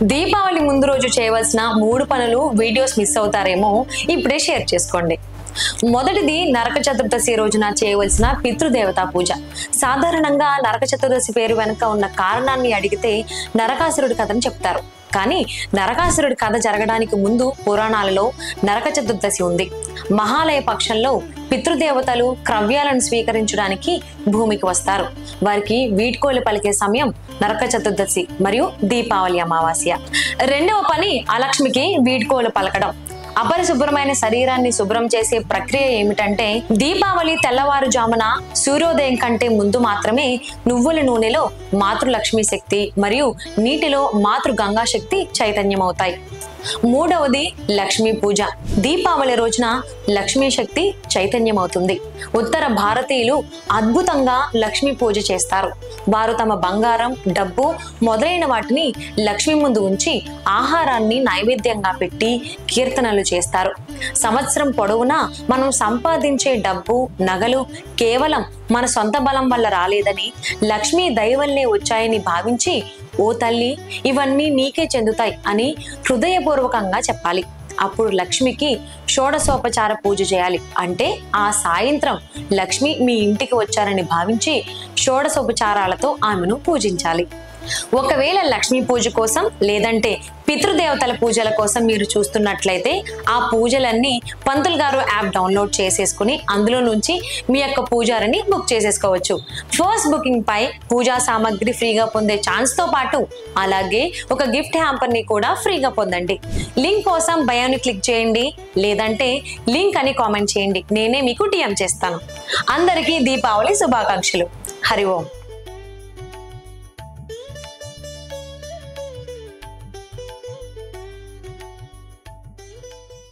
దీపావళి ముందు రోజు చేయవలసిన 3 పనులు వీడియోస్ మిస్ అవుతారేమో ఇప్పుడే షేర్ చేసుకోండి. మొదటిది నరక చతుర్దశి రోజున చేయవలసిన పితృదేవతా పూజ. సాధారణంగా నరక చతుర్దశి పేరు వెనుక ఉన్న కారణాన్ని అడిగితే నరకాసురుడి కథను చెప్తారు. కానీ నరకాసురుడి కథ జరగడానికి ముందు పురాణాలలో నరక చతుర్దశి ఉంది. మహాలయ పక్షంలో పితృదేవతలు క్రవ్యాలను స్వీకరించడానికి భూమికి వస్తారు. వారికి వీడ్కోలు పలికే సమయం నరక చతుర్దశి మరియు దీపావళి అమావాస్య. రెండవ పని అలక్ష్మికి వీడ్కోలు పలకడం. అపరిశుభ్రమైన శరీరాన్ని శుభ్రం చేసే ప్రక్రియ ఏమిటంటే, దీపావళి తెల్లవారుజామున సూర్యోదయం కంటే ముందు మాత్రమే నువ్వుల నూనెలో మాతృలక్ష్మి శక్తి మరియు నీటిలో మాతృ గంగా శక్తి చైతన్యమవుతాయి. మూడవది లక్ష్మీ పూజ. దీపావళి రోజున లక్ష్మీ శక్తి చైతన్యమవుతుంది. ఉత్తర భారతీయులు అద్భుతంగా లక్ష్మీ పూజ చేస్తారు. వారు తమ బంగారం, డబ్బు మొదలైన వాటిని లక్ష్మి ముందు ఉంచి ఆహారాన్ని నైవేద్యంగా పెట్టి కీర్తనలు చేస్తారు. సంవత్సరం పొడవునా మనం సంపాదించే డబ్బు, నగలు కేవలం మన సొంత బలం వల్ల రాలేదని, లక్ష్మీ దయవల్లే వచ్చాయని భావించి, ఓ తల్లి ఇవన్నీ నీకే చెందుతాయి అని హృదయపూర్వకంగా చెప్పాలి. అప్పుడు లక్ష్మికి షోడశోపచార పూజ చేయాలి. అంటే ఆ సాయంత్రం లక్ష్మి మీ ఇంటికి వచ్చారని భావించి షోడశోపచారాలతో ఆమెను పూజించాలి. ఒకవేళ లక్ష్మీ పూజ కోసం లేదంటే పితృదేవతల పూజల కోసం మీరు చూస్తున్నట్లయితే ఆ పూజలన్నీ పంతులు గారు యాప్ డౌన్లోడ్ చేసేసుకుని అందులో నుంచి మీ యొక్క పూజారిని బుక్ చేసేసుకోవచ్చు. ఫస్ట్ బుకింగ్ పై పూజా సామాగ్రి ఫ్రీగా పొందే ఛాన్స్ తో పాటు అలాగే ఒక గిఫ్ట్ హ్యాంపర్ ని కూడా ఫ్రీగా పొందండి. లింక్ కోసం బయోని క్లిక్ చేయండి, లేదంటే లింక్ అని కామెంట్ చేయండి. నేనే మీకు డిఎం చేస్తాను. అందరికీ దీపావళి శుభాకాంక్షలు. హరి ఓం.